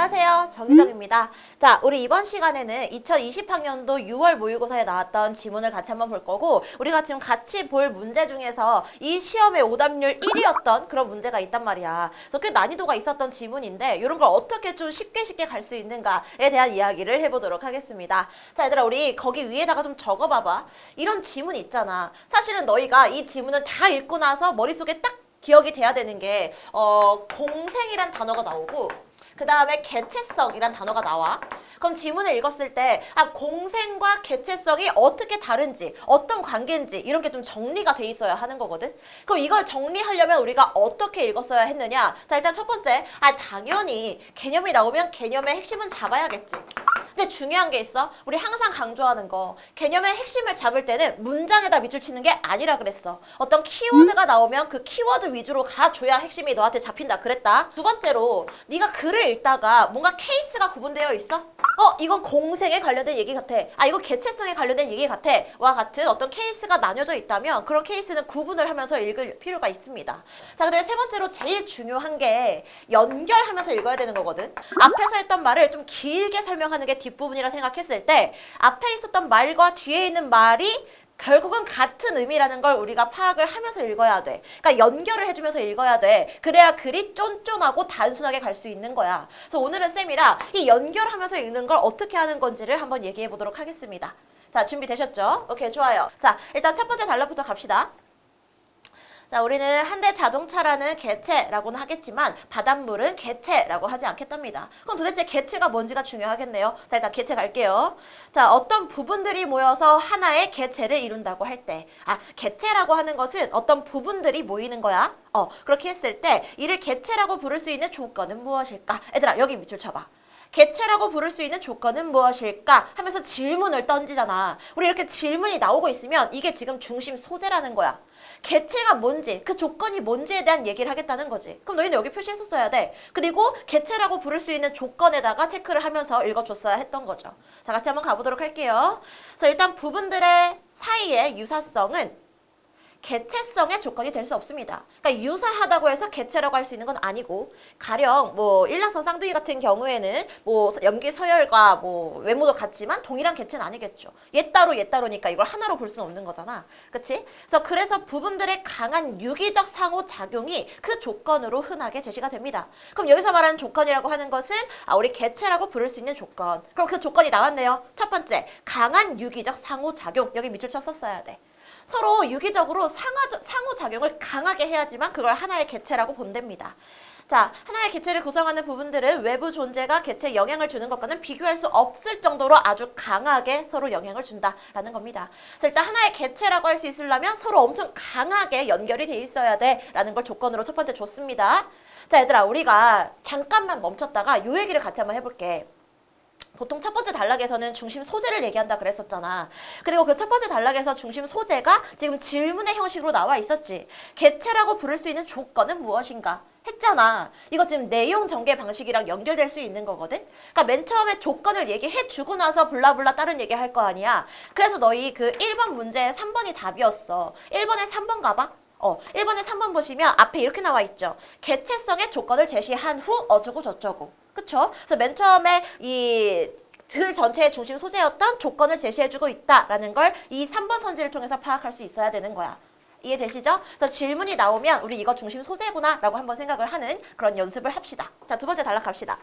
안녕하세요. 정희정입니다. 자, 우리 이번 시간에는 2020학년도 6월 모의고사에 나왔던 지문을 같이 한번 볼 거고, 우리가 지금 같이 볼 문제 중에서 이 시험의 오답률 1위였던 그런 문제가 있단 말이야. 그래서 꽤 난이도가 있었던 지문인데 이런 걸 어떻게 좀 쉽게 갈 수 있는가에 대한 이야기를 해보도록 하겠습니다. 자, 얘들아, 우리 거기 위에다가 좀 적어봐봐. 이런 지문 있잖아. 사실은 너희가 이 지문을 다 읽고 나서 머릿속에 딱 기억이 돼야 되는 게 공생이란 단어가 나오고, 그 다음에 개체성이란 단어가 나와. 그럼 지문을 읽었을 때 공생과 개체성이 어떻게 다른지, 어떤 관계인지 이런 게 좀 정리가 돼 있어야 하는 거거든. 그럼 이걸 정리하려면 우리가 어떻게 읽었어야 했느냐? 자, 일단 첫 번째, 당연히 개념이 나오면 개념의 핵심은 잡아야겠지. 근데 중요한 게 있어. 우리 항상 강조하는 거. 개념의 핵심을 잡을 때는 문장에다 밑줄 치는 게 아니라 그랬어. 어떤 키워드가 나오면 그 키워드 위주로 가줘야 핵심이 너한테 잡힌다 그랬다. 두 번째로, 네가 글을 읽다가 뭔가 케이스가 구분되어 있어? 이건 공생에 관련된 얘기 같아. 이거 개체성에 관련된 얘기 같아. 와 같은 어떤 케이스가 나뉘어져 있다면 그런 케이스는 구분을 하면서 읽을 필요가 있습니다. 자, 그다음에 세 번째로 제일 중요한 게 연결하면서 읽어야 되는 거거든. 앞에서 했던 말을 좀 길게 설명하는 게 뒷부분이라 생각했을 때 앞에 있었던 말과 뒤에 있는 말이 결국은 같은 의미라는 걸 우리가 파악을 하면서 읽어야 돼. 그러니까 연결을 해주면서 읽어야 돼. 그래야 글이 쫀쫀하고 단순하게 갈 수 있는 거야. 그래서 오늘은 쌤이랑 이 연결하면서 읽는 걸 어떻게 하는 건지를 한번 얘기해 보도록 하겠습니다. 자, 준비되셨죠? 오케이, 좋아요. 자, 일단 첫 번째 단락부터 갑시다. 자, 우리는 현대 자동차라는 개체라고는 하겠지만 바닷물은 개체라고 하지 않겠답니다. 그럼 도대체 개체가 뭔지가 중요하겠네요. 자, 일단 개체 갈게요. 자, 어떤 부분들이 모여서 하나의 개체를 이룬다고 할 때, 개체라고 하는 것은 어떤 부분들이 모이는 거야. 그렇게 했을 때 이를 개체라고 부를 수 있는 조건은 무엇일까? 얘들아, 여기 밑줄 쳐봐. 개체라고 부를 수 있는 조건은 무엇일까? 하면서 질문을 던지잖아. 우리 이렇게 질문이 나오고 있으면 이게 지금 중심 소재라는 거야. 개체가 뭔지, 그 조건이 뭔지에 대한 얘기를 하겠다는 거지. 그럼 너희는 여기 표시했었어야 돼. 그리고 개체라고 부를 수 있는 조건에다가 체크를 하면서 읽어줬어야 했던 거죠. 자, 같이 한번 가보도록 할게요. 그래서 일단 부분들의 사이의 유사성은 개체성의 조건이 될 수 없습니다. 그러니까 유사하다고 해서 개체라고 할 수 있는 건 아니고, 가령 일란성 쌍둥이 같은 경우에는 염기 서열과 외모도 같지만 동일한 개체는 아니겠죠. 얘 따로니까 이걸 하나로 볼 수는 없는 거잖아. 그치? 그래서 부분들의 강한 유기적 상호작용이 그 조건으로 흔하게 제시가 됩니다. 그럼 여기서 말하는 조건이라고 하는 것은 우리 개체라고 부를 수 있는 조건. 그럼 그 조건이 나왔네요. 첫 번째, 강한 유기적 상호작용. 여기 밑줄 쳤었어야 돼. 서로 유기적으로 상호작용을 강하게 해야지만 그걸 하나의 개체라고 본답니다. 자, 하나의 개체를 구성하는 부분들은 외부 존재가 개체에 영향을 주는 것과는 비교할 수 없을 정도로 아주 강하게 서로 영향을 준다라는 겁니다. 자, 일단 하나의 개체라고 할 수 있으려면 서로 엄청 강하게 연결이 돼 있어야 돼라는 걸 조건으로 첫 번째 줬습니다. 자, 얘들아, 우리가 잠깐만 멈췄다가 요 얘기를 같이 한번 해볼게. 보통 첫 번째 단락에서는 중심 소재를 얘기한다 그랬었잖아. 그리고 그 첫 번째 단락에서 중심 소재가 지금 질문의 형식으로 나와 있었지. 개체라고 부를 수 있는 조건은 무엇인가? 했잖아. 이거 지금 내용 전개 방식이랑 연결될 수 있는 거거든? 그러니까 맨 처음에 조건을 얘기해주고 나서 블라블라 다른 얘기 할 거 아니야. 그래서 너희 그 1번 문제 3번이 답이었어. 1번에 3번 가봐. 1번에 3번 보시면 앞에 이렇게 나와 있죠. 개체성의 조건을 제시한 후 어쩌고 저쩌고. 그쵸? 그래서 맨 처음에 이 글 전체의 중심 소재였던 조건을 제시해주고 있다라는 걸 이 3번 선지를 통해서 파악할 수 있어야 되는 거야. 이해되시죠? 그래서 질문이 나오면 우리 이거 중심 소재구나 라고 한번 생각을 하는 그런 연습을 합시다. 자, 두 번째 단락 갑시다.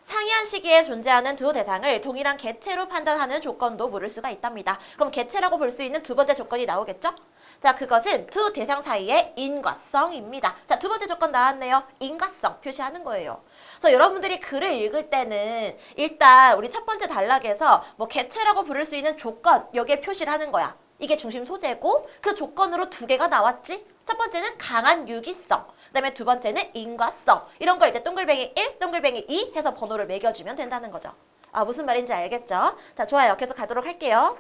상이한 시기에 존재하는 두 대상을 동일한 개체로 판단하는 조건도 물을 수가 있답니다. 그럼 개체라고 볼 수 있는 두 번째 조건이 나오겠죠? 자, 그것은 두 대상 사이의 인과성입니다. 자, 두 번째 조건 나왔네요. 인과성 표시하는 거예요. 그래서 여러분들이 글을 읽을 때는 일단 우리 첫 번째 단락에서 개체라고 부를 수 있는 조건 여기에 표시를 하는 거야. 이게 중심 소재고 그 조건으로 두 개가 나왔지? 첫 번째는 강한 유기성. 그다음에 두 번째는 인과성. 이런 걸 이제 동글뱅이 1, 동글뱅이 2 해서 번호를 매겨주면 된다는 거죠. 무슨 말인지 알겠죠? 자, 좋아요. 계속 가도록 할게요.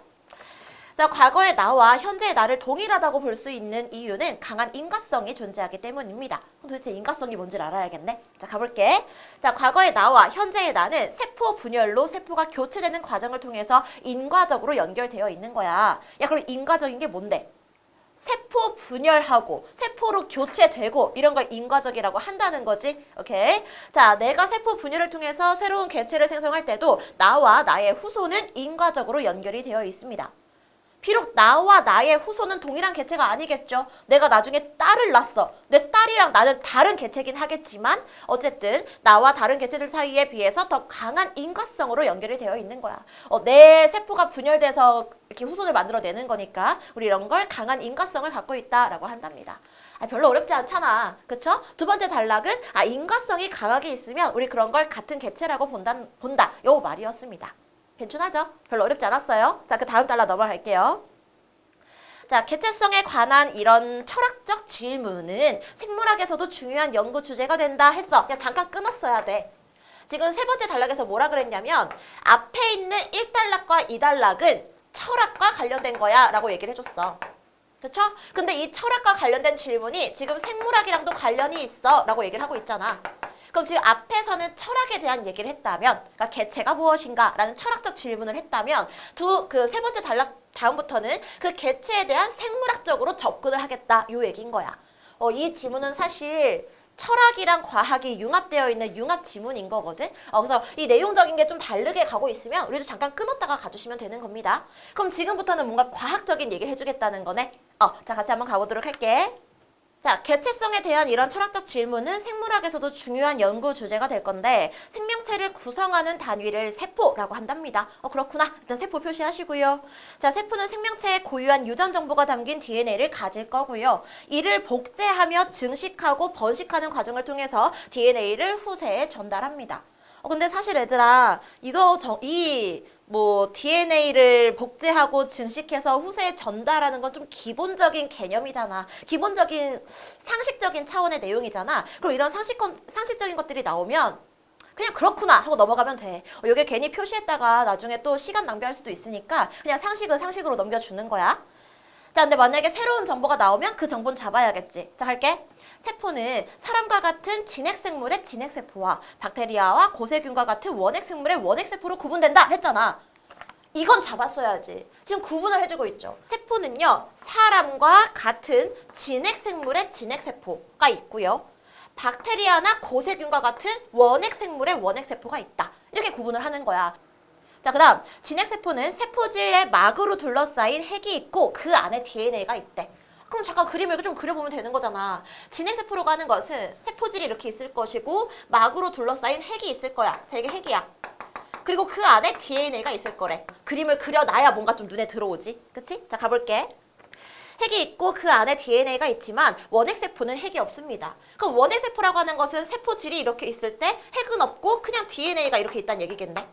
자, 과거의 나와 현재의 나를 동일하다고 볼 수 있는 이유는 강한 인과성이 존재하기 때문입니다. 그럼 도대체 인과성이 뭔지를 알아야겠네. 자, 가볼게. 자, 과거의 나와 현재의 나는 세포 분열로 세포가 교체되는 과정을 통해서 인과적으로 연결되어 있는 거야. 야, 그럼 인과적인 게 뭔데? 세포 분열하고 세포로 교체되고 이런 걸 인과적이라고 한다는 거지. 오케이? 자, 내가 세포 분열을 통해서 새로운 개체를 생성할 때도 나와 나의 후손은 인과적으로 연결이 되어 있습니다. 비록 나와 나의 후손은 동일한 개체가 아니겠죠. 내가 나중에 딸을 낳았어. 내 딸이랑 나는 다른 개체긴 하겠지만 어쨌든 나와 다른 개체들 사이에 비해서 더 강한 인과성으로 연결이 되어 있는 거야. 내 세포가 분열돼서 이렇게 후손을 만들어내는 거니까 우리 이런 걸 강한 인과성을 갖고 있다라고 한답니다. 별로 어렵지 않잖아. 그쵸? 두 번째 단락은 인과성이 강하게 있으면 우리 그런 걸 같은 개체라고 본다. 요 말이었습니다. 괜찮하죠? 별로 어렵지 않았어요. 자, 그 다음 단락 넘어갈게요. 자, 개체성에 관한 이런 철학적 질문은 생물학에서도 중요한 연구 주제가 된다 했어. 그냥 잠깐 끊었어야 돼. 지금 세 번째 단락에서 뭐라 그랬냐면 앞에 있는 1단락과 2단락은 철학과 관련된 거야 라고 얘기를 해줬어. 그쵸? 근데 이 철학과 관련된 질문이 지금 생물학이랑도 관련이 있어 라고 얘기를 하고 있잖아. 그럼 지금 앞에서는 철학에 대한 얘기를 했다면, 그러니까 개체가 무엇인가 라는 철학적 질문을 했다면 그 세 번째 단락 다음부터는 그 개체에 대한 생물학적으로 접근을 하겠다 요 얘기인 거야. 이 지문은 사실 철학이랑 과학이 융합되어 있는 융합 지문인 거거든. 그래서 이 내용적인 게 좀 다르게 가고 있으면 우리도 잠깐 끊었다가 가주시면 되는 겁니다. 그럼 지금부터는 뭔가 과학적인 얘기를 해주겠다는 거네. 자, 같이 한번 가보도록 할게. 자, 개체성에 대한 이런 철학적 질문은 생물학에서도 중요한 연구 주제가 될 건데 생명체를 구성하는 단위를 세포라고 한답니다. 그렇구나. 일단 세포 표시하시고요. 자, 세포는 생명체의 고유한 유전 정보가 담긴 DNA를 가질 거고요. 이를 복제하며 증식하고 번식하는 과정을 통해서 DNA를 후세에 전달합니다. 근데 사실 얘들아, DNA를 복제하고 증식해서 후세에 전달하는 건 좀 기본적인 개념이잖아. 기본적인 상식적인 차원의 내용이잖아. 그럼 이런 상식적인 것들이 나오면 그냥 그렇구나 하고 넘어가면 돼. 여기 괜히 표시했다가 나중에 또 시간 낭비할 수도 있으니까 그냥 상식은 상식으로 넘겨주는 거야. 자, 근데 만약에 새로운 정보가 나오면 그 정보는 잡아야겠지. 자, 할게. 세포는 사람과 같은 진핵생물의 진핵세포와 박테리아와 고세균과 같은 원핵생물의 원핵세포로 구분된다 했잖아. 이건 잡았어야지. 지금 구분을 해주고 있죠. 세포는요, 사람과 같은 진핵생물의 진핵세포가 있고요. 박테리아나 고세균과 같은 원핵생물의 원핵세포가 있다. 이렇게 구분을 하는 거야. 자, 그 다음 진핵세포는 세포질의 막으로 둘러싸인 핵이 있고 그 안에 DNA가 있대. 그럼 잠깐 그림을 좀 그려보면 되는 거잖아. 진핵세포라고 하는 것은 세포질이 이렇게 있을 것이고 막으로 둘러싸인 핵이 있을 거야. 자, 이게 핵이야. 그리고 그 안에 DNA가 있을 거래. 그림을 그려놔야 뭔가 좀 눈에 들어오지. 그치? 자, 가볼게. 핵이 있고 그 안에 DNA가 있지만 원핵세포는 핵이 없습니다. 그럼 원핵세포라고 하는 것은 세포질이 이렇게 있을 때 핵은 없고 그냥 DNA가 이렇게 있다는 얘기겠네.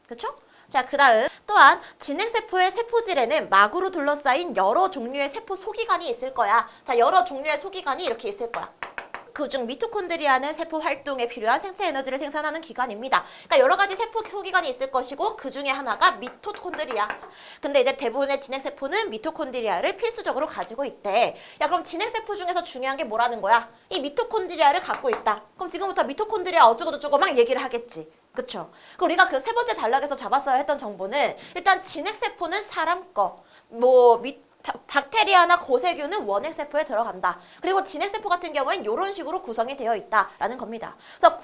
그쵸? 자, 그 다음 또한 진핵세포의 세포질에는 막으로 둘러싸인 여러 종류의 세포 소기관이 있을 거야. 자, 여러 종류의 소기관이 이렇게 있을 거야. 그중 미토콘드리아는 세포 활동에 필요한 생체 에너지를 생산하는 기관입니다. 그러니까 여러 가지 세포 소기관이 있을 것이고 그 중에 하나가 미토콘드리아. 근데 이제 대부분의 진핵세포는 미토콘드리아를 필수적으로 가지고 있대. 야, 그럼 진핵세포 중에서 중요한 게 뭐라는 거야? 이 미토콘드리아를 갖고 있다. 그럼 지금부터 미토콘드리아 어쩌고저쩌고 막 얘기를 하겠지. 그쵸? 그럼 우리가 그 세 번째 단락에서 잡았어야 했던 정보는 일단 진핵세포는 사람 거, 박테리아나 고세균은 원핵세포에 들어간다. 그리고 진핵세포 같은 경우엔 이런 식으로 구성이 되어 있다라는 겁니다. 그래서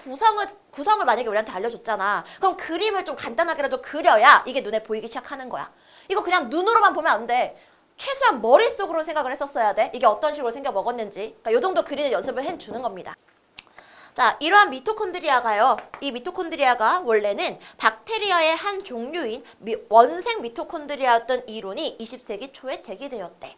구성을 만약에 우리한테 알려줬잖아. 그럼 그림을 좀 간단하게라도 그려야 이게 눈에 보이기 시작하는 거야. 이거 그냥 눈으로만 보면 안 돼. 최소한 머릿속으로 생각을 했었어야 돼. 이게 어떤 식으로 생겨 먹었는지. 그러니까 이 정도 그리는 연습을 해주는 겁니다. 자, 이러한 미토콘드리아가요. 이 미토콘드리아가 원래는 박테리아의 한 종류인 원생 미토콘드리아였던 이론이 20세기 초에 제기되었대.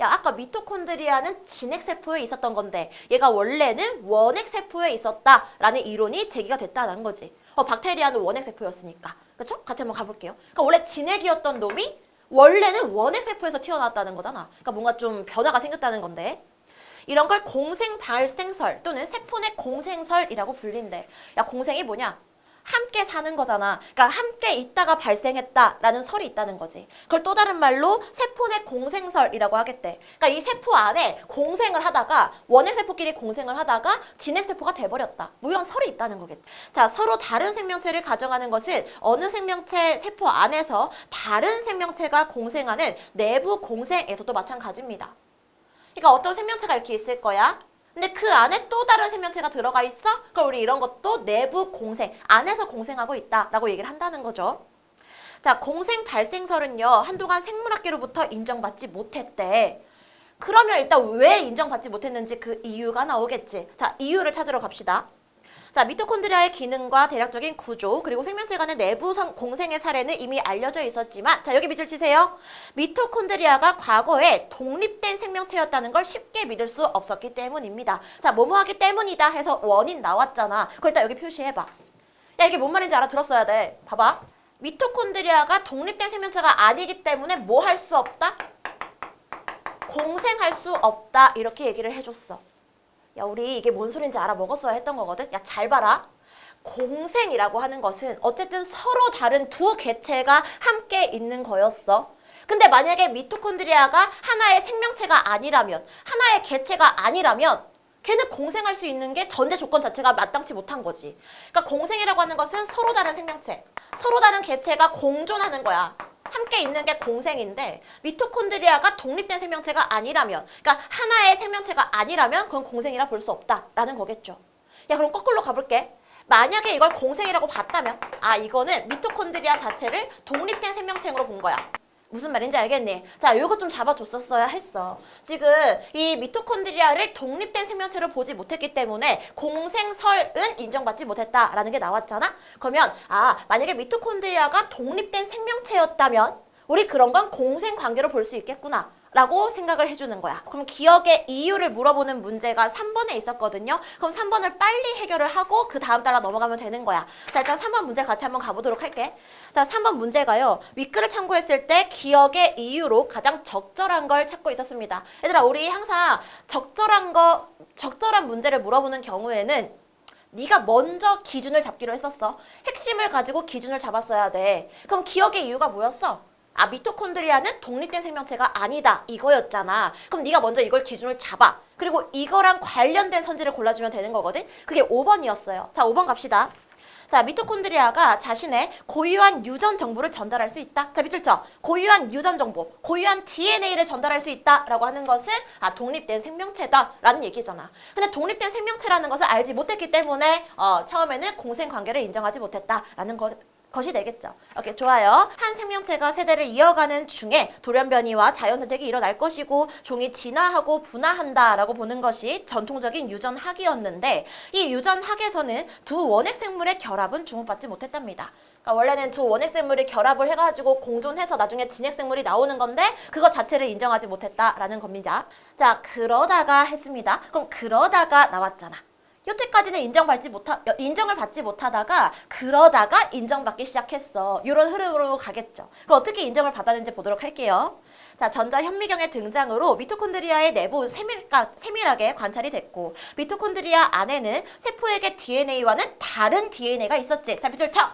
야, 아까 미토콘드리아는 진핵세포에 있었던 건데 얘가 원래는 원핵세포에 있었다라는 이론이 제기가 됐다는 거지. 박테리아는 원핵세포였으니까. 그쵸? 같이 한번 가볼게요. 그러니까 원래 진핵이었던 놈이 원래는 원핵세포에서 튀어나왔다는 거잖아. 그러니까 뭔가 좀 변화가 생겼다는 건데. 이런 걸 공생 발생설 또는 세포 내 공생설이라고 불린대. 야, 공생이 뭐냐? 함께 사는 거잖아. 그러니까 함께 있다가 발생했다라는 설이 있다는 거지. 그걸 또 다른 말로 세포 내 공생설이라고 하겠대. 그러니까 이 세포 안에 공생을 하다가 원핵 세포끼리 공생을 하다가 진핵 세포가 돼버렸다. 뭐 이런 설이 있다는 거겠지. 자, 서로 다른 생명체를 가정하는 것은 어느 생명체 세포 안에서 다른 생명체가 공생하는 내부 공생에서도 마찬가지입니다. 그러니까 어떤 생명체가 이렇게 있을 거야. 근데 그 안에 또 다른 생명체가 들어가 있어? 그럼 우리 이런 것도 내부 공생, 안에서 공생하고 있다라고 얘기를 한다는 거죠. 자, 공생 발생설은요, 한동안 생물학계로부터 인정받지 못했대. 그러면 일단 왜 인정받지 못했는지 그 이유가 나오겠지. 자, 이유를 찾으러 갑시다. 자, 미토콘드리아의 기능과 대략적인 구조, 그리고 생명체 간의 내부 공생의 사례는 이미 알려져 있었지만, 자, 여기 밑줄 치세요. 미토콘드리아가 과거에 독립된 생명체였다는 걸 쉽게 믿을 수 없었기 때문입니다. 자, 뭐뭐하기 때문이다 해서 원인 나왔잖아. 그걸 일단 여기 표시해봐. 야, 이게 뭔 말인지 알아들었어야 돼. 봐봐. 미토콘드리아가 독립된 생명체가 아니기 때문에 뭐 할 수 없다? 공생할 수 없다. 이렇게 얘기를 해줬어. 야, 우리 이게 뭔 소린지 알아먹었어야 했던 거거든? 야, 잘 봐라. 공생이라고 하는 것은 어쨌든 서로 다른 두 개체가 함께 있는 거였어. 근데 만약에 미토콘드리아가 하나의 생명체가 아니라면, 하나의 개체가 아니라면 걔는 공생할 수 있는 게 전제 조건 자체가 마땅치 못한 거지. 그러니까 공생이라고 하는 것은 서로 다른 생명체, 서로 다른 개체가 공존하는 거야. 함께 있는 게 공생인데 미토콘드리아가 독립된 생명체가 아니라면, 그러니까 하나의 생명체가 아니라면 그건 공생이라 볼 수 없다라는 거겠죠. 야, 그럼 거꾸로 가볼게. 만약에 이걸 공생이라고 봤다면, 아, 이거는 미토콘드리아 자체를 독립된 생명체로 본 거야. 무슨 말인지 알겠니? 자, 요거 좀 잡아줬었어야 했어. 지금 이 미토콘드리아를 독립된 생명체로 보지 못했기 때문에 공생설은 인정받지 못했다라는 게 나왔잖아? 그러면 만약에 미토콘드리아가 독립된 생명체였다면 우리 그런 건 공생 관계로 볼 수 있겠구나 라고 생각을 해주는 거야. 그럼 기억의 이유를 물어보는 문제가 3번에 있었거든요. 그럼 3번을 빨리 해결을 하고 그 다음 따라 넘어가면 되는 거야. 자, 일단 3번 문제 같이 한번 가보도록 할게. 자, 3번 문제가요. 윗글을 참고했을 때 기억의 이유로 가장 적절한 걸 찾고 있었습니다. 얘들아, 우리 항상 적절한 문제를 물어보는 경우에는 네가 먼저 기준을 잡기로 했었어. 핵심을 가지고 기준을 잡았어야 돼. 그럼 기억의 이유가 뭐였어? 미토콘드리아는 독립된 생명체가 아니다 이거였잖아. 그럼 네가 먼저 이걸 기준을 잡아. 그리고 이거랑 관련된 선지를 골라주면 되는 거거든. 그게 5번이었어요. 자, 5번 갑시다. 자, 미토콘드리아가 자신의 고유한 유전 정보를 전달할 수 있다. 자, 밑줄 쳐. 고유한 유전 정보, 고유한 DNA를 전달할 수 있다라고 하는 것은 독립된 생명체다라는 얘기잖아. 근데 독립된 생명체라는 것을 알지 못했기 때문에 처음에는 공생 관계를 인정하지 못했다라는 것이 되겠죠. 오케이, 좋아요. 한 생명체가 세대를 이어가는 중에 돌연변이와 자연선택이 일어날 것이고 종이 진화하고 분화한다라고 보는 것이 전통적인 유전학이었는데 이 유전학에서는 두 원핵 생물의 결합은 주목받지 못했답니다. 그러니까 원래는 두 원핵 생물이 결합을 해가지고 공존해서 나중에 진핵 생물이 나오는 건데 그거 자체를 인정하지 못했다라는 겁니다. 자, 그러다가 했습니다. 그럼 그러다가 나왔잖아. 여태까지는 인정을 받지 못하다가 그러다가 인정받기 시작했어. 이런 흐름으로 가겠죠. 그럼 어떻게 인정을 받았는지 보도록 할게요. 자, 전자 현미경의 등장으로 미토콘드리아의 내부 세밀하게 관찰이 됐고 미토콘드리아 안에는 세포에게 DNA와는 다른 DNA가 있었지. 자, 밑줄 쳐.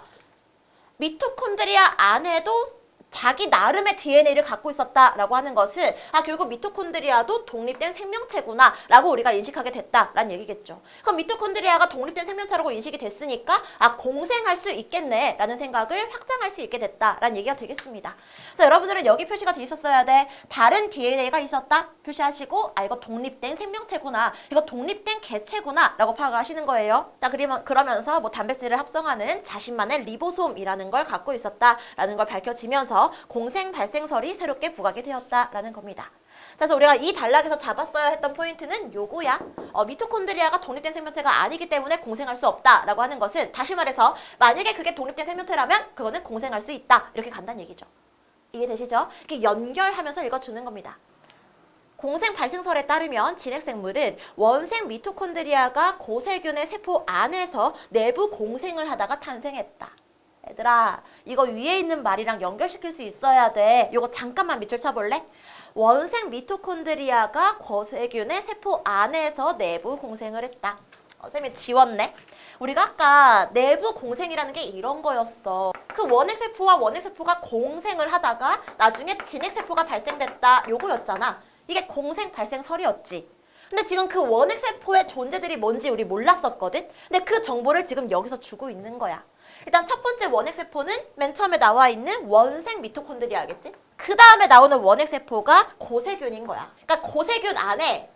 미토콘드리아 안에도 자기 나름의 DNA를 갖고 있었다라고 하는 것은 결국 미토콘드리아도 독립된 생명체구나 라고 우리가 인식하게 됐다라는 얘기겠죠. 그럼 미토콘드리아가 독립된 생명체라고 인식이 됐으니까 공생할 수 있겠네 라는 생각을 확장할 수 있게 됐다라는 얘기가 되겠습니다. 그래서 여러분들은 여기 표시가 돼 있었어야 돼. 다른 DNA가 있었다 표시하시고 이거 독립된 생명체구나, 이거 독립된 개체구나 라고 파악하시는 거예요. 자, 그러면서 뭐 단백질을 합성하는 자신만의 리보솜이라는 걸 갖고 있었다라는 걸 밝혀지면서 공생 발생설이 새롭게 부각이 되었다라는 겁니다. 그래서 우리가 이 단락에서 잡았어야 했던 포인트는 요거야. 미토콘드리아가 독립된 생명체가 아니기 때문에 공생할 수 없다라고 하는 것은 다시 말해서 만약에 그게 독립된 생명체라면 그거는 공생할 수 있다. 이렇게 간다는 얘기죠. 이해되시죠? 이렇게 연결하면서 읽어주는 겁니다. 공생 발생설에 따르면 진핵생물은 원생 미토콘드리아가 고세균의 세포 안에서 내부 공생을 하다가 탄생했다. 얘들아, 이거 위에 있는 말이랑 연결시킬 수 있어야 돼. 이거 잠깐만 밑줄 쳐볼래? 원생 미토콘드리아가 고세균의 세포 안에서 내부 공생을 했다. 쌤이 지웠네. 우리가 아까 내부 공생이라는 게 이런 거였어. 그 원핵세포와 원핵세포가 공생을 하다가 나중에 진핵세포가 발생됐다. 요거였잖아. 이게 공생 발생설이었지. 근데 지금 그 원핵세포의 존재들이 뭔지 우리 몰랐었거든? 근데 그 정보를 지금 여기서 주고 있는 거야. 일단 첫 번째 원핵세포는 맨 처음에 나와 있는 원생 미토콘드리아겠지? 그 다음에 나오는 원핵세포가 고세균인 거야. 그러니까 고세균 안에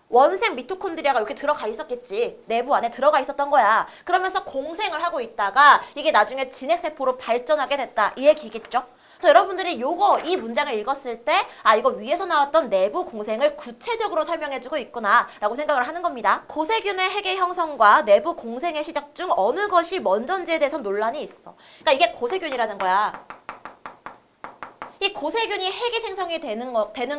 원생 미토콘드리아가 이렇게 들어가 있었겠지. 내부 안에 들어가 있었던 거야. 그러면서 공생을 하고 있다가 이게 나중에 진핵세포로 발전하게 됐다. 이 얘기겠죠? 그래서 여러분들이 이 문장을 읽었을 때 이거 위에서 나왔던 내부 공생을 구체적으로 설명해주고 있구나 라고 생각을 하는 겁니다. 고세균의 핵의 형성과 내부 공생의 시작 중 어느 것이 먼저인지에 대해서 논란이 있어. 그러니까 이게 고세균이라는 거야. 이 고세균이 핵이 생성이 되는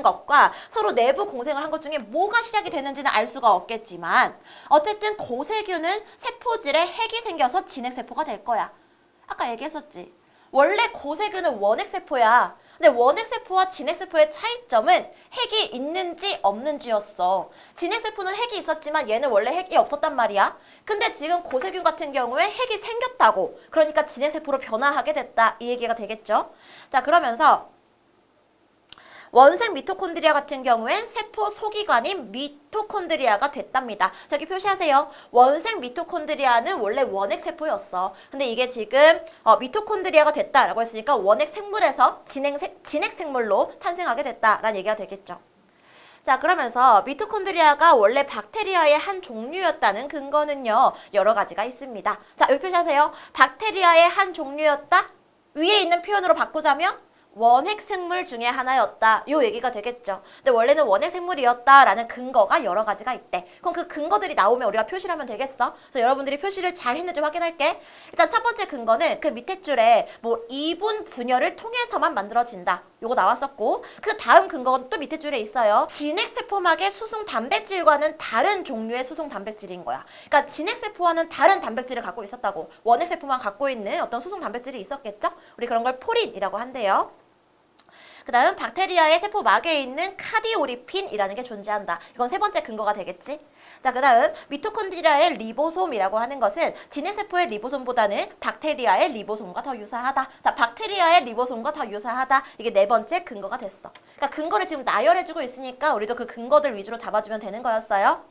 것과 서로 내부 공생을 한 것 중에 뭐가 시작이 되는지는 알 수가 없겠지만 어쨌든 고세균은 세포질에 핵이 생겨서 진핵세포가 될 거야. 아까 얘기했었지. 원래 고세균은 원핵세포야. 근데 원핵세포와 진핵세포의 차이점은 핵이 있는지 없는지였어. 진핵세포는 핵이 있었지만 얘는 원래 핵이 없었단 말이야. 근데 지금 고세균 같은 경우에 핵이 생겼다고. 그러니까 진핵세포로 변화하게 됐다. 이 얘기가 되겠죠. 자, 그러면서 원생 미토콘드리아 같은 경우엔 세포 소기관인 미토콘드리아가 됐답니다. 저기 표시하세요. 원생 미토콘드리아는 원래 원핵세포였어. 근데 이게 지금 미토콘드리아가 됐다라고 했으니까 원핵생물에서 진핵생물로 탄생하게 됐다라는 얘기가 되겠죠. 자, 그러면서 미토콘드리아가 원래 박테리아의 한 종류였다는 근거는요. 여러 가지가 있습니다. 자, 여기 표시하세요. 박테리아의 한 종류였다? 위에 있는 표현으로 바꾸자면 원핵생물 중에 하나였다. 요 얘기가 되겠죠. 근데 원래는 원핵생물이었다라는 근거가 여러 가지가 있대. 그럼 그 근거들이 나오면 우리가 표시를 하면 되겠어. 그래서 여러분들이 표시를 잘 했는지 확인할게. 일단 첫 번째 근거는 그 밑에 줄에 뭐 이분 분열을 통해서만 만들어진다. 요거 나왔었고 그 다음 근거는 또 밑에 줄에 있어요. 진핵세포막의 수송 단백질과는 다른 종류의 수송 단백질인 거야. 그러니까 진핵세포와는 다른 단백질을 갖고 있었다고. 원핵세포만 갖고 있는 어떤 수송 단백질이 있었겠죠? 우리 그런 걸 포린이라고 한대요. 그 다음 박테리아의 세포막에 있는 카디오리핀이라는 게 존재한다. 이건 세 번째 근거가 되겠지. 자, 그 다음 미토콘드리아의 리보솜이라고 하는 것은 진핵세포의 리보솜보다는 박테리아의 리보솜과 더 유사하다. 자, 박테리아의 리보솜과 더 유사하다. 이게 네 번째 근거가 됐어. 그러니까 근거를 지금 나열해주고 있으니까 우리도 그 근거들 위주로 잡아주면 되는 거였어요.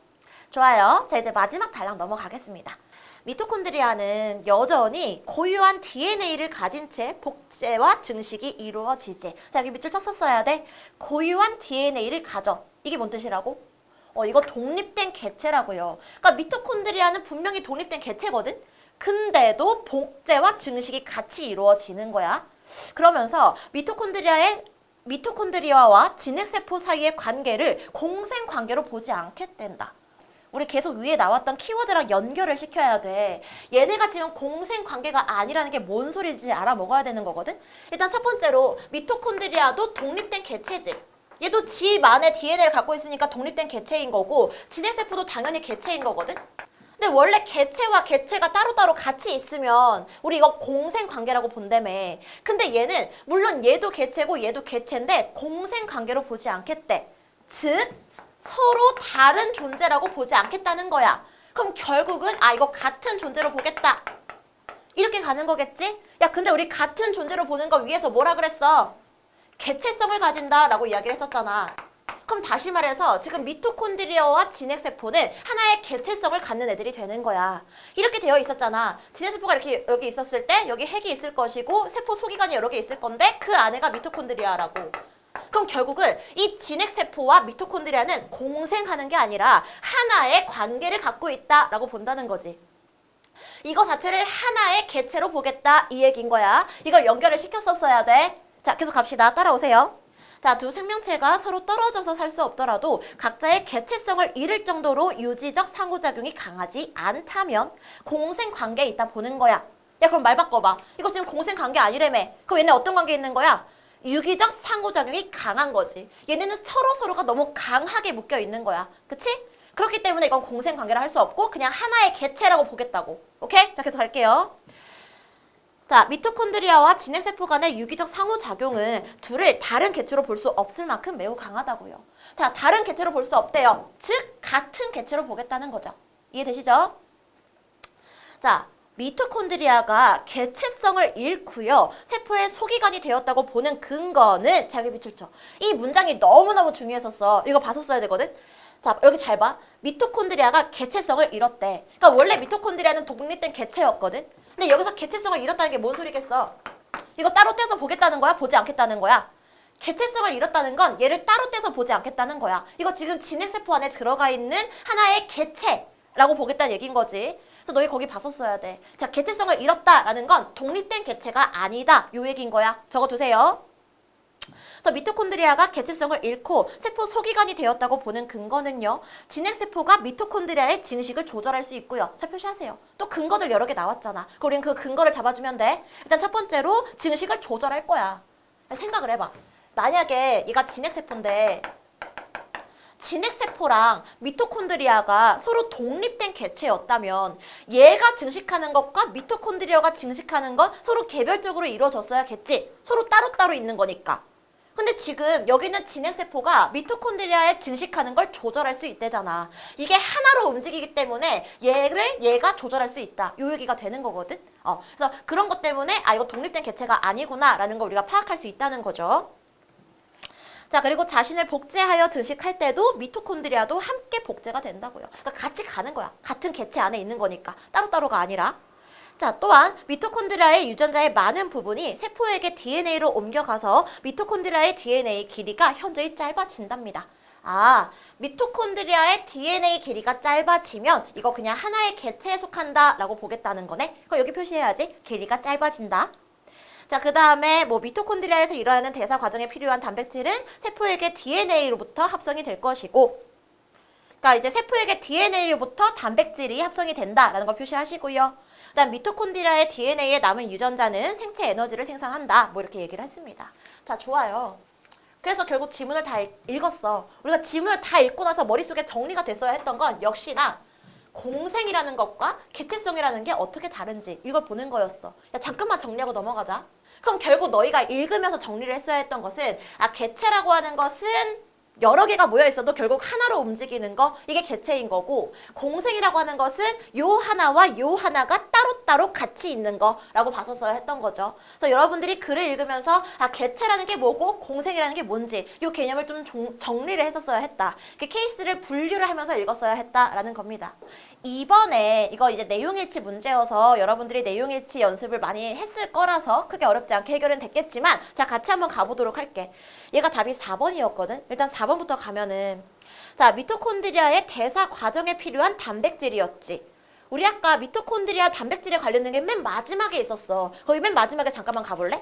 좋아요. 자, 이제 마지막 단락 넘어가겠습니다. 미토콘드리아는 여전히 고유한 DNA를 가진 채 복제와 증식이 이루어지지. 자, 여기 밑줄 쳤었어야 돼. 고유한 DNA를 가져. 이게 뭔 뜻이라고? 이거 독립된 개체라고요. 그러니까 미토콘드리아는 분명히 독립된 개체거든? 근데도 복제와 증식이 같이 이루어지는 거야. 그러면서 미토콘드리아와 진핵세포 사이의 관계를 공생 관계로 보지 않게 된다. 우리 계속 위에 나왔던 키워드랑 연결을 시켜야 돼. 얘네가 지금 공생 관계가 아니라는 게 뭔 소리인지 알아먹어야 되는 거거든? 일단 첫 번째로 미토콘드리아도 독립된 개체지. 얘도 집안에 DNA를 갖고 있으니까 독립된 개체인 거고 진핵세포도 당연히 개체인 거거든? 근데 원래 개체와 개체가 따로따로 같이 있으면 우리 이거 공생 관계라고 본다며. 근데 얘는 물론 얘도 개체고 얘도 개체인데 공생 관계로 보지 않겠대. 즉 서로 다른 존재라고 보지 않겠다는 거야. 그럼 결국은 이거 같은 존재로 보겠다. 이렇게 가는 거겠지? 야, 근데 우리 같은 존재로 보는 거 위에서 뭐라 그랬어? 개체성을 가진다라고 이야기를 했었잖아. 그럼 다시 말해서 지금 미토콘드리아와 진핵세포는 하나의 개체성을 갖는 애들이 되는 거야. 이렇게 되어 있었잖아. 진핵세포가 이렇게 여기 있었을 때 여기 핵이 있을 것이고 세포 소기관이 여러 개 있을 건데 그 안에가 미토콘드리아라고. 그럼 결국은 이 진핵세포와 미토콘드리아는 공생하는 게 아니라 하나의 관계를 갖고 있다라고 본다는 거지. 이거 자체를 하나의 개체로 보겠다 이 얘기인 거야. 이걸 연결을 시켰었어야 돼. 자, 계속 갑시다. 따라오세요. 자, 두 생명체가 서로 떨어져서 살 수 없더라도 각자의 개체성을 잃을 정도로 유지적 상호작용이 강하지 않다면 공생 관계에 있다 보는 거야. 야, 그럼 말 바꿔봐. 이거 지금 공생 관계 아니라며. 그럼 얘네 어떤 관계에 있는 거야? 유기적 상호작용이 강한 거지. 얘네는 서로가 너무 강하게 묶여 있는 거야. 그치? 그렇기 때문에 이건 공생 관계를 할 수 없고 그냥 하나의 개체라고 보겠다고. 오케이? 자, 계속 갈게요. 자, 미토콘드리아와 진핵세포 간의 유기적 상호작용은 둘을 다른 개체로 볼 수 없을 만큼 매우 강하다고요. 자, 다른 개체로 볼 수 없대요. 즉, 같은 개체로 보겠다는 거죠. 이해되시죠? 자, 미토콘드리아가 개체성을 잃고요. 세포의 소기관이 되었다고 보는 근거는 자, 여기 밑줄 쳐. 이 문장이 너무너무 중요했었어. 이거 봤었어야 되거든. 자, 여기 잘 봐. 미토콘드리아가 개체성을 잃었대. 그러니까 원래 미토콘드리아는 독립된 개체였거든. 근데 여기서 개체성을 잃었다는 게 뭔 소리겠어? 이거 따로 떼서 보겠다는 거야? 보지 않겠다는 거야? 개체성을 잃었다는 건 얘를 따로 떼서 보지 않겠다는 거야. 이거 지금 진핵세포 안에 들어가 있는 하나의 개체라고 보겠다는 얘기인 거지. 그래서 너희 거기 봤었어야 돼. 자, 개체성을 잃었다라는 건 독립된 개체가 아니다. 요 얘기인 거야. 적어두세요. 그래서 미토콘드리아가 개체성을 잃고 세포 소기관이 되었다고 보는 근거는요. 진핵세포가 미토콘드리아의 증식을 조절할 수 있고요. 자, 표시하세요. 또 근거들 여러 개 나왔잖아. 그럼 우리는 그 근거를 잡아주면 돼. 일단 첫 번째로 증식을 조절할 거야. 생각을 해봐. 만약에 얘가 진핵세포인데 진핵세포랑 미토콘드리아가 서로 독립된 개체였다면 얘가 증식하는 것과 미토콘드리아가 증식하는 건 서로 개별적으로 이루어졌어야겠지. 서로 따로따로 있는 거니까. 근데 지금 여기는 진핵세포가 미토콘드리아에 증식하는 걸 조절할 수 있대잖아. 이게 하나로 움직이기 때문에 얘가 조절할 수 있다. 요 얘기가 되는 거거든. 그래서 그런 것 때문에 이거 독립된 개체가 아니구나 라는 걸 우리가 파악할 수 있다는 거죠. 자, 그리고 자신을 복제하여 증식할 때도 미토콘드리아도 함께 복제가 된다고요. 그러니까 같이 가는 거야. 같은 개체 안에 있는 거니까. 따로따로가 아니라. 자, 또한 미토콘드리아의 유전자의 많은 부분이 세포에게 DNA로 옮겨가서 미토콘드리아의 DNA 길이가 현저히 짧아진답니다. 미토콘드리아의 DNA 길이가 짧아지면 이거 그냥 하나의 개체에 속한다 라고 보겠다는 거네. 그럼 여기 표시해야지. 길이가 짧아진다. 자, 그 다음에 미토콘드리아에서 일어나는 대사 과정에 필요한 단백질은 세포에게 DNA로부터 합성이 될 것이고, 그러니까 이제 세포에게 DNA로부터 단백질이 합성이 된다라는 걸 표시하시고요. 그다음 미토콘드리아의 DNA에 남은 유전자는 생체 에너지를 생산한다. 뭐 이렇게 얘기를 했습니다. 자, 좋아요. 그래서 결국 지문을 다 읽었어. 우리가 지문을 다 읽고 나서 머릿속에 정리가 됐어야 했던 건 역시나 공생이라는 것과 개체성이라는 게 어떻게 다른지 이걸 보는 거였어. 야, 잠깐만 정리하고 넘어가자. 그럼 결국 너희가 읽으면서 정리를 했어야 했던 것은 개체라고 하는 것은 여러 개가 모여 있어도 결국 하나로 움직이는 거, 이게 개체인 거고, 공생이라고 하는 것은 요 하나와 요 하나가 따로따로 같이 있는 거라고 봤었어야 했던 거죠. 그래서 여러분들이 글을 읽으면서 개체라는 게 뭐고 공생이라는 게 뭔지 요 개념을 좀 정리를 했었어야 했다. 케이스를 분류를 하면서 읽었어야 했다라는 겁니다. 이번에 이거 이제 내용일치 문제여서 여러분들이 내용일치 연습을 많이 했을 거라서 크게 어렵지 않게 해결은 됐겠지만, 자, 같이 한번 가보도록 할게. 얘가 답이 4번이었거든. 일단 4번부터 가면은, 자, 미토콘드리아의 대사 과정에 필요한 단백질이었지. 우리 아까 미토콘드리아 단백질에 관련된 게 맨 마지막에 있었어. 거기 맨 마지막에 잠깐만 가볼래?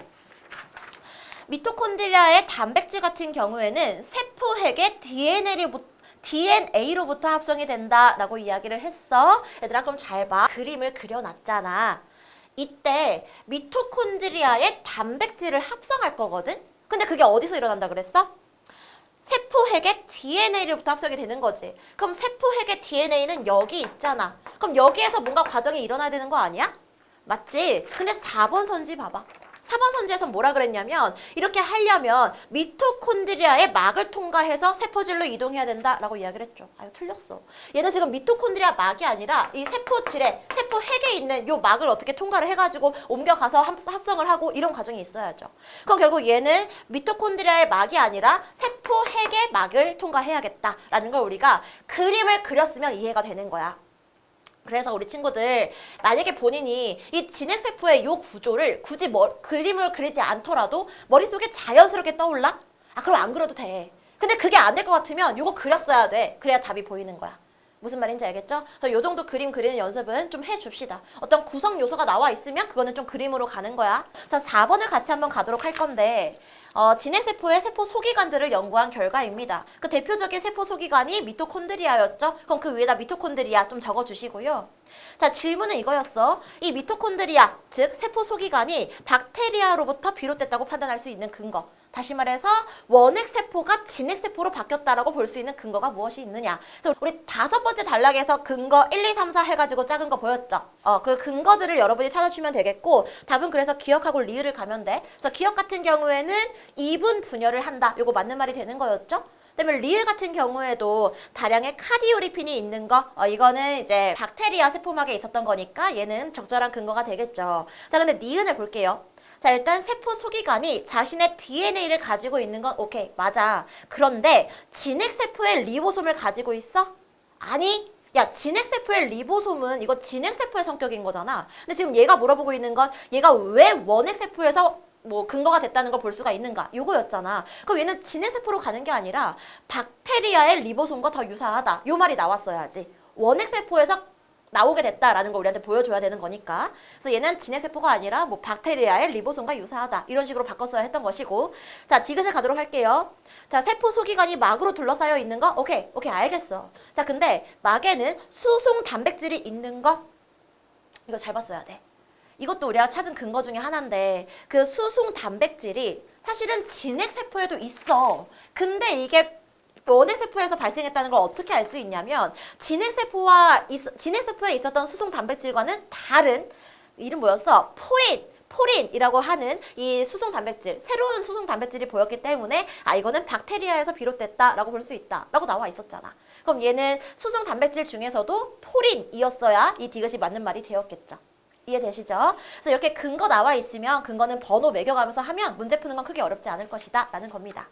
미토콘드리아의 단백질 같은 경우에는 세포핵의 DNA로부터 합성이 된다라고 이야기를 했어. 얘들아, 그럼 잘 봐. 그림을 그려놨잖아. 이때 미토콘드리아의 단백질을 합성할 거거든? 근데 그게 어디서 일어난다 그랬어? 세포핵의 DNA로부터 합성이 되는 거지. 그럼 세포핵의 DNA는 여기 있잖아. 그럼 여기에서 뭔가 과정이 일어나야 되는 거 아니야? 맞지? 근데 4번 선지 봐봐. 4번 선지에서 뭐라 그랬냐면 이렇게 하려면 미토콘드리아의 막을 통과해서 세포질로 이동해야 된다라고 이야기를 했죠. 이거 틀렸어. 얘는 지금 미토콘드리아 막이 아니라 이 세포질에, 세포핵에 있는 요 막을 어떻게 통과를 해가지고 옮겨가서 합성을 하고 이런 과정이 있어야죠. 그럼 결국 얘는 미토콘드리아의 막이 아니라 세포핵의 막을 통과해야겠다라는 걸 우리가 그림을 그렸으면 이해가 되는 거야. 그래서 우리 친구들 만약에 본인이 이 진핵세포의 요 구조를 굳이 그림을 그리지 않더라도 머릿속에 자연스럽게 떠올라? 그럼 안 그려도 돼. 근데 그게 안 될 것 같으면 요거 그렸어야 돼. 그래야 답이 보이는 거야. 무슨 말인지 알겠죠? 그래서 요 정도 그림 그리는 연습은 좀 해줍시다. 어떤 구성 요소가 나와 있으면 그거는 좀 그림으로 가는 거야. 자, 4번을 같이 한번 가도록 할 건데, 진핵세포의 세포 소기관들을 연구한 결과입니다. 그 대표적인 세포 소기관이 미토콘드리아였죠? 그럼 그 위에다 미토콘드리아 좀 적어주시고요. 자, 질문은 이거였어. 이 미토콘드리아, 즉 세포 소기관이 박테리아로부터 비롯됐다고 판단할 수 있는 근거. 다시 말해서 원핵세포가 진핵세포로 바뀌었다라고 볼 수 있는 근거가 무엇이 있느냐. 그래서 우리 5번째 단락에서 근거 1, 2, 3, 4 해가지고 작은 거 보였죠? 그 근거들을 여러분이 찾아주면 되겠고, 답은 그래서 기억하고 리을을 가면 돼. 그래서 기억 같은 경우에는 이분 분열을 한다. 요거 맞는 말이 되는 거였죠? 그다음에 리을 같은 경우에도 다량의 카디오리핀이 있는 거, 이거는 이제 박테리아 세포막에 있었던 거니까 얘는 적절한 근거가 되겠죠. 자, 근데 니은을 볼게요. 자, 일단 세포 소기관이 자신의 DNA를 가지고 있는 건 오케이, 맞아. 그런데 진핵세포의 리보솜을 가지고 있어? 아니. 야, 진핵세포의 리보솜은 이거 진핵세포의 성격인 거잖아. 근데 지금 얘가 물어보고 있는 건 얘가 왜 원핵세포에서 뭐 근거가 됐다는 걸 볼 수가 있는가? 요거였잖아. 그럼 얘는 진핵세포로 가는 게 아니라 박테리아의 리보솜과 더 유사하다. 요 말이 나왔어야지. 원핵세포에서 나오게 됐다라는 걸 우리한테 보여줘야 되는 거니까. 그래서 얘는 진핵세포가 아니라 뭐 박테리아의 리보솜과 유사하다. 이런 식으로 바꿨어야 했던 것이고. 자, 디귿을 가도록 할게요. 자, 세포 소기관이 막으로 둘러싸여 있는 거? 오케이, 알겠어. 자, 근데 막에는 수송 단백질이 있는 거? 이거 잘 봤어야 돼. 이것도 우리가 찾은 근거 중에 하나인데 그 수송 단백질이 사실은 진핵세포에도 있어. 근데 이게 원핵세포에서 발생했다는 걸 어떻게 알 수 있냐면 진핵세포에 있었던 수송 단백질과는 다른 이름 뭐였어? 포린이라고 하는 이 수송 단백질, 새로운 수송 단백질이 보였기 때문에 이거는 박테리아에서 비롯됐다라고 볼 수 있다라고 나와 있었잖아. 그럼 얘는 수송 단백질 중에서도 포린이었어야 이 디귿이 맞는 말이 되었겠죠. 이해되시죠? 그래서 이렇게 근거 나와 있으면 근거는 번호 매겨가면서 하면 문제 푸는 건 크게 어렵지 않을 것이다 라는 겁니다.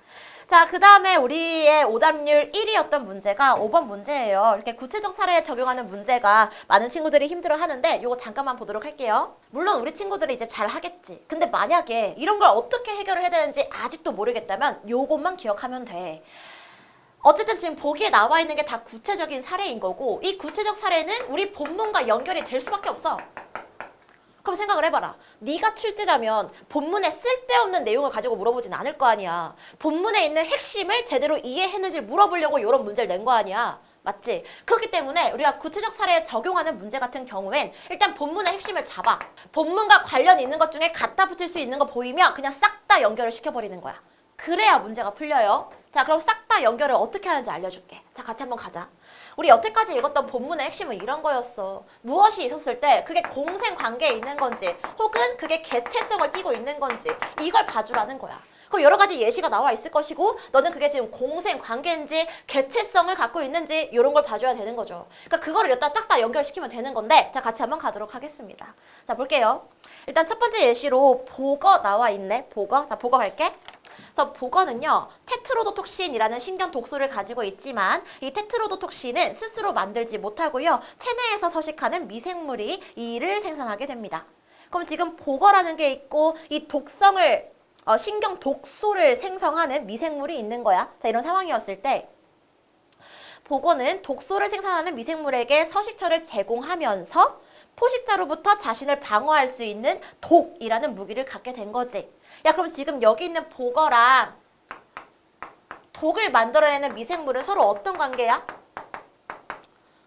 자, 그 다음에 우리의 오답률 1위였던 문제가 5번 문제예요. 이렇게 구체적 사례에 적용하는 문제가 많은 친구들이 힘들어 하는데 이거 잠깐만 보도록 할게요. 물론 우리 친구들이 이제 잘 하겠지. 근데 만약에 이런 걸 어떻게 해결을 해야 되는지 아직도 모르겠다면 요것만 기억하면 돼. 어쨌든 지금 보기에 나와 있는 게 다 구체적인 사례인 거고 이 구체적 사례는 우리 본문과 연결이 될 수밖에 없어. 그럼 생각을 해봐라. 네가 출제자면 본문에 쓸데없는 내용을 가지고 물어보진 않을 거 아니야. 본문에 있는 핵심을 제대로 이해했는지 물어보려고 이런 문제를 낸 거 아니야. 맞지? 그렇기 때문에 우리가 구체적 사례에 적용하는 문제 같은 경우엔 일단 본문의 핵심을 잡아. 본문과 관련 있는 것 중에 갖다 붙일 수 있는 거 보이면 그냥 싹 다 연결을 시켜버리는 거야. 그래야 문제가 풀려요. 자, 그럼 싹 다 연결을 어떻게 하는지 알려줄게. 자, 같이 한번 가자. 우리 여태까지 읽었던 본문의 핵심은 이런 거였어. 무엇이 있었을 때 그게 공생관계에 있는 건지 혹은 그게 개체성을 띠고 있는 건지 이걸 봐주라는 거야. 그럼 여러 가지 예시가 나와 있을 것이고 너는 그게 지금 공생관계인지 개체성을 갖고 있는지 이런 걸 봐줘야 되는 거죠. 그러니까 그거를 여기다 딱 다 연결시키면 되는 건데 자, 같이 한번 가도록 하겠습니다. 자, 볼게요. 일단 첫 번째 예시로 보거 나와 있네. 보거. 자, 보거 갈게. 그래서 보거는요, 테트로도톡신이라는 신경 독소를 가지고 있지만 이 테트로도톡신은 스스로 만들지 못하고요, 체내에서 서식하는 미생물이 이를 생산하게 됩니다. 그럼 지금 보거라는 게 있고 이 독성을 신경 독소를 생성하는 미생물이 있는 거야. 자, 이런 상황이었을 때 보거는 독소를 생산하는 미생물에게 서식처를 제공하면서 포식자로부터 자신을 방어할 수 있는 독이라는 무기를 갖게 된 거지. 야, 그럼 지금 여기 있는 보거랑 독을 만들어내는 미생물은 서로 어떤 관계야?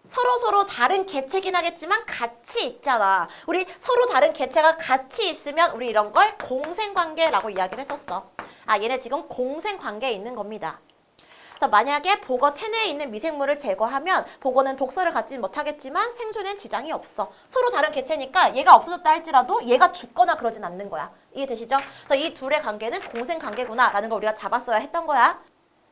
서로 다른 개체긴 하겠지만 같이 있잖아. 우리 서로 다른 개체가 같이 있으면 우리 이런 걸 공생관계라고 이야기를 했었어. 얘네 지금 공생관계에 있는 겁니다. 그래서 만약에 보거 체내에 있는 미생물을 제거하면 보거는 독소를 갖지 못하겠지만 생존엔 지장이 없어. 서로 다른 개체니까 얘가 없어졌다 할지라도 얘가 죽거나 그러진 않는 거야. 이해되시죠? 그래서 이 둘의 관계는 공생관계구나 라는 걸 우리가 잡았어야 했던 거야.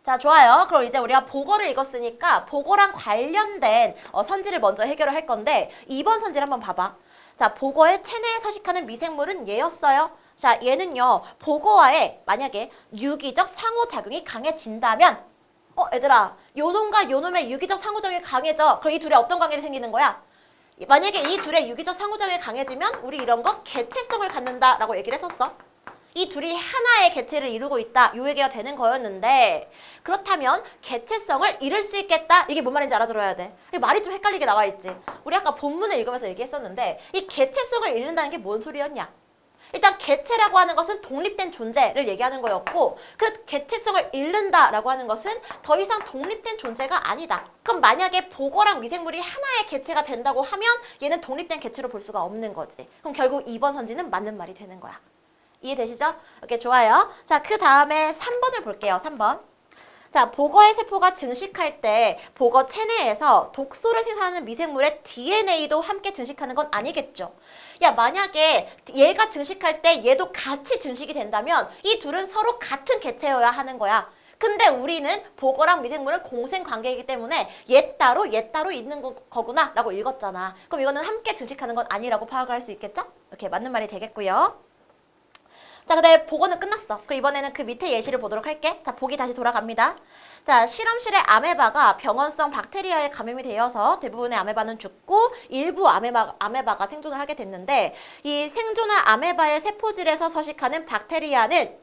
자, 좋아요. 그럼 이제 우리가 보거를 읽었으니까 보거랑 관련된 선지를 먼저 해결을 할 건데 2번 선지를 한번 봐봐. 자, 보거의 체내에 서식하는 미생물은 얘였어요. 자, 얘는요, 보거와의 만약에 유기적 상호작용이 강해진다면 얘들아, 요놈과 요놈의 유기적 상호작용이 강해져. 그럼 이 둘의 어떤 관계가 생기는 거야? 만약에 이 둘의 유기적 상호작용이 강해지면 우리 이런 거 개체성을 갖는다라고 얘기를 했었어. 이 둘이 하나의 개체를 이루고 있다. 요 얘기가 되는 거였는데 그렇다면 개체성을 이룰 수 있겠다. 이게 뭔 말인지 알아들어야 돼. 말이 좀 헷갈리게 나와 있지. 우리 아까 본문을 읽으면서 얘기했었는데 이 개체성을 잃는다는 게 뭔 소리였냐? 일단 개체라고 하는 것은 독립된 존재를 얘기하는 거였고 그 개체성을 잃는다라고 하는 것은 더 이상 독립된 존재가 아니다. 그럼 만약에 보거랑 미생물이 하나의 개체가 된다고 하면 얘는 독립된 개체로 볼 수가 없는 거지. 그럼 결국 2번 선지는 맞는 말이 되는 거야. 이해되시죠? 오케이, 좋아요. 자, 그 다음에 3번을 볼게요. 3번. 자, 보거의 세포가 증식할 때 보거 체내에서 독소를 생산하는 미생물의 DNA도 함께 증식하는 건 아니겠죠. 야, 만약에 얘가 증식할 때 얘도 같이 증식이 된다면 이 둘은 서로 같은 개체여야 하는 거야. 근데 우리는 보거랑 미생물은 공생관계이기 때문에 얘 따로 있는 거구나 라고 읽었잖아. 그럼 이거는 함께 증식하는 건 아니라고 파악을 할 수 있겠죠? 이렇게 맞는 말이 되겠고요. 자, 근데 보고는 끝났어. 그럼 이번에는 그 밑에 예시를 보도록 할게. 자, 보기 다시 돌아갑니다. 자, 실험실의 아메바가 병원성 박테리아에 감염이 되어서 대부분의 아메바는 죽고 일부 아메바가 생존을 하게 됐는데 이 생존한 아메바의 세포질에서 서식하는 박테리아는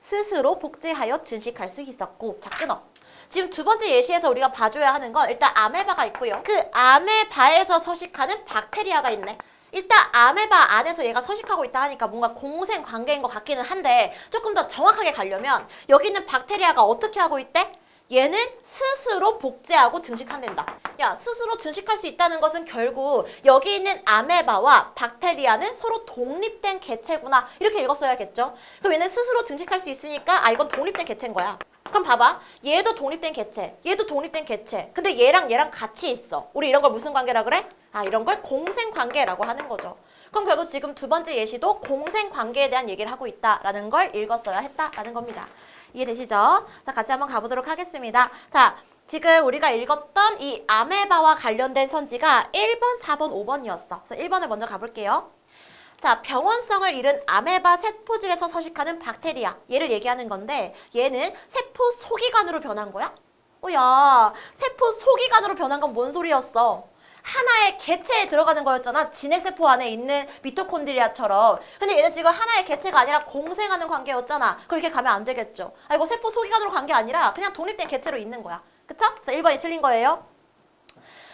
스스로 복제하여 증식할 수 있었고. 자, 끊어. 지금 두 번째 예시에서 우리가 봐줘야 하는 건 일단 아메바가 있고요. 그 아메바에서 서식하는 박테리아가 있네. 일단 아메바 안에서 얘가 서식하고 있다 하니까 뭔가 공생 관계인 것 같기는 한데 조금 더 정확하게 가려면 여기 있는 박테리아가 어떻게 하고 있대? 얘는 스스로 복제하고 증식한댄다. 야, 스스로 증식할 수 있다는 것은 결국 여기 있는 아메바와 박테리아는 서로 독립된 개체구나. 이렇게 읽었어야겠죠? 그럼 얘는 스스로 증식할 수 있으니까 이건 독립된 개체인 거야. 그럼 봐봐. 얘도 독립된 개체, 얘도 독립된 개체. 근데 얘랑 같이 있어. 우리 이런 걸 무슨 관계라 그래? 이런 걸 공생관계라고 하는 거죠. 그럼 결국 지금 두 번째 예시도 공생관계에 대한 얘기를 하고 있다라는 걸 읽었어야 했다라는 겁니다. 이해되시죠? 자, 같이 한번 가보도록 하겠습니다. 자, 지금 우리가 읽었던 이 아메바와 관련된 선지가 1번, 4번, 5번이었어. 그래서 1번을 먼저 가볼게요. 자, 병원성을 잃은 아메바 세포질에서 서식하는 박테리아. 얘를 얘기하는 건데 얘는 세포 소기관으로 변한 거야? 야, 세포 소기관으로 변한 건 뭔 소리였어? 하나의 개체에 들어가는 거였잖아. 진핵세포 안에 있는 미토콘드리아처럼. 근데 얘는 지금 하나의 개체가 아니라 공생하는 관계였잖아. 그렇게 가면 안 되겠죠. 이거 세포 소기관으로 간 게 아니라 그냥 독립된 개체로 있는 거야. 그쵸? 그래서 1번이 틀린 거예요.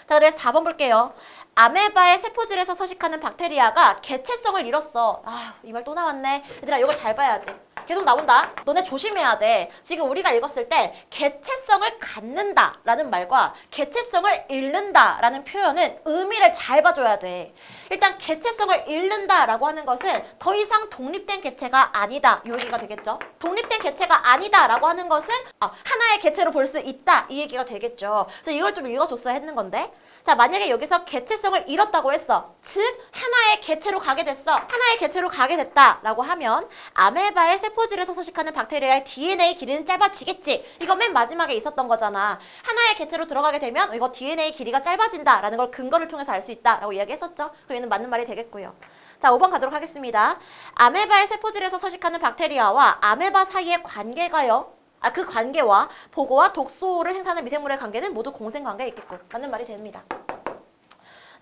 자, 그래서 4번 볼게요. 아메바의 세포질에서 서식하는 박테리아가 개체성을 잃었어. 이 말 또 나왔네. 얘들아, 이걸 잘 봐야지. 계속 나온다. 너네 조심해야 돼. 지금 우리가 읽었을 때 개체성을 갖는다 라는 말과 개체성을 잃는다 라는 표현은 의미를 잘 봐줘야 돼. 일단 개체성을 잃는다 라고 하는 것은 더 이상 독립된 개체가 아니다. 이 얘기가 되겠죠. 독립된 개체가 아니다 라고 하는 것은 하나의 개체로 볼 수 있다. 이 얘기가 되겠죠. 그래서 이걸 좀 읽어줬어야 했는 건데. 자, 만약에 여기서 개체성을 잃었다고 했어. 즉, 하나의 개체로 가게 됐어. 하나의 개체로 가게 됐다라고 하면 아메바의 세포질에서 서식하는 박테리아의 DNA 길이는 짧아지겠지. 이거 맨 마지막에 있었던 거잖아. 하나의 개체로 들어가게 되면 이거 DNA 길이가 짧아진다라는 걸 근거를 통해서 알 수 있다라고 이야기했었죠. 그럼 얘는 맞는 말이 되겠고요. 자, 5번 가도록 하겠습니다. 아메바의 세포질에서 서식하는 박테리아와 아메바 사이의 관계가요. 그 관계와 보고와 독소를 생산하는 미생물의 관계는 모두 공생관계에 있겠고 맞는 말이 됩니다. 자,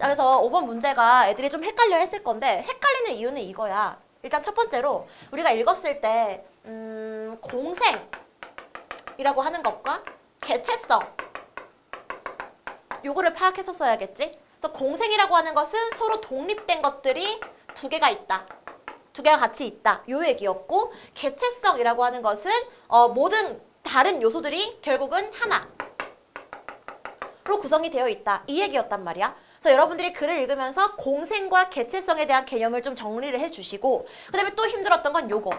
그래서 5번 문제가 애들이 좀 헷갈려 했을 건데 헷갈리는 이유는 이거야. 일단 첫 번째로 우리가 읽었을 때 공생이라고 하는 것과 개체성 요거를 파악했었어야겠지. 그래서 공생이라고 하는 것은 서로 독립된 것들이 두 개가 있다. 두 개가 같이 있다. 요 얘기였고 개체성이라고 하는 것은 모든 다른 요소들이 결국은 하나로 구성이 되어 있다. 이 얘기였단 말이야. 그래서 여러분들이 글을 읽으면서 공생과 개체성에 대한 개념을 좀 정리를 해주시고 그 다음에 또 힘들었던 건 요거.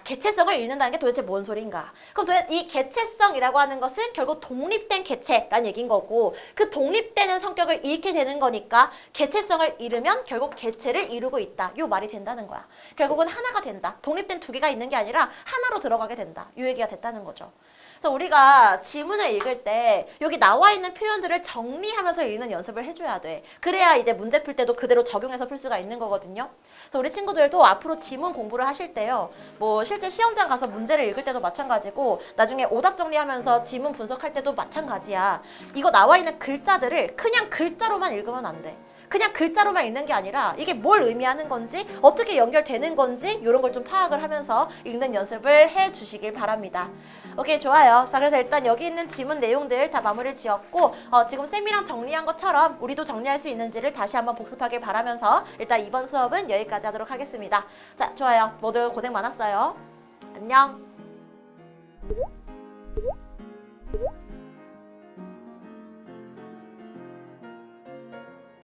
개체성을 잃는다는 게 도대체 뭔 소린가? 그럼 이 개체성이라고 하는 것은 결국 독립된 개체라는 얘기인 거고 그 독립되는 성격을 잃게 되는 거니까 개체성을 잃으면 결국 개체를 이루고 있다. 요 말이 된다는 거야. 결국은 하나가 된다. 독립된 두 개가 있는 게 아니라 하나로 들어가게 된다. 요 얘기가 됐다는 거죠. 그래서 우리가 지문을 읽을 때 여기 나와 있는 표현들을 정리하면서 읽는 연습을 해줘야 돼. 그래야 이제 문제 풀 때도 그대로 적용해서 풀 수가 있는 거거든요. 그래서 우리 친구들도 앞으로 지문 공부를 하실 때요. 뭐 실제 시험장 가서 문제를 읽을 때도 마찬가지고 나중에 오답 정리하면서 지문 분석할 때도 마찬가지야. 이거 나와 있는 글자들을 그냥 글자로만 읽으면 안 돼. 그냥 글자로만 읽는 게 아니라 이게 뭘 의미하는 건지 어떻게 연결되는 건지 이런 걸 좀 파악을 하면서 읽는 연습을 해주시길 바랍니다. 오케이, 좋아요. 자, 그래서 일단 여기 있는 지문 내용들 다 마무리를 지었고 지금 쌤이랑 정리한 것처럼 우리도 정리할 수 있는지를 다시 한번 복습하길 바라면서 일단 이번 수업은 여기까지 하도록 하겠습니다. 자, 좋아요. 모두 고생 많았어요. 안녕.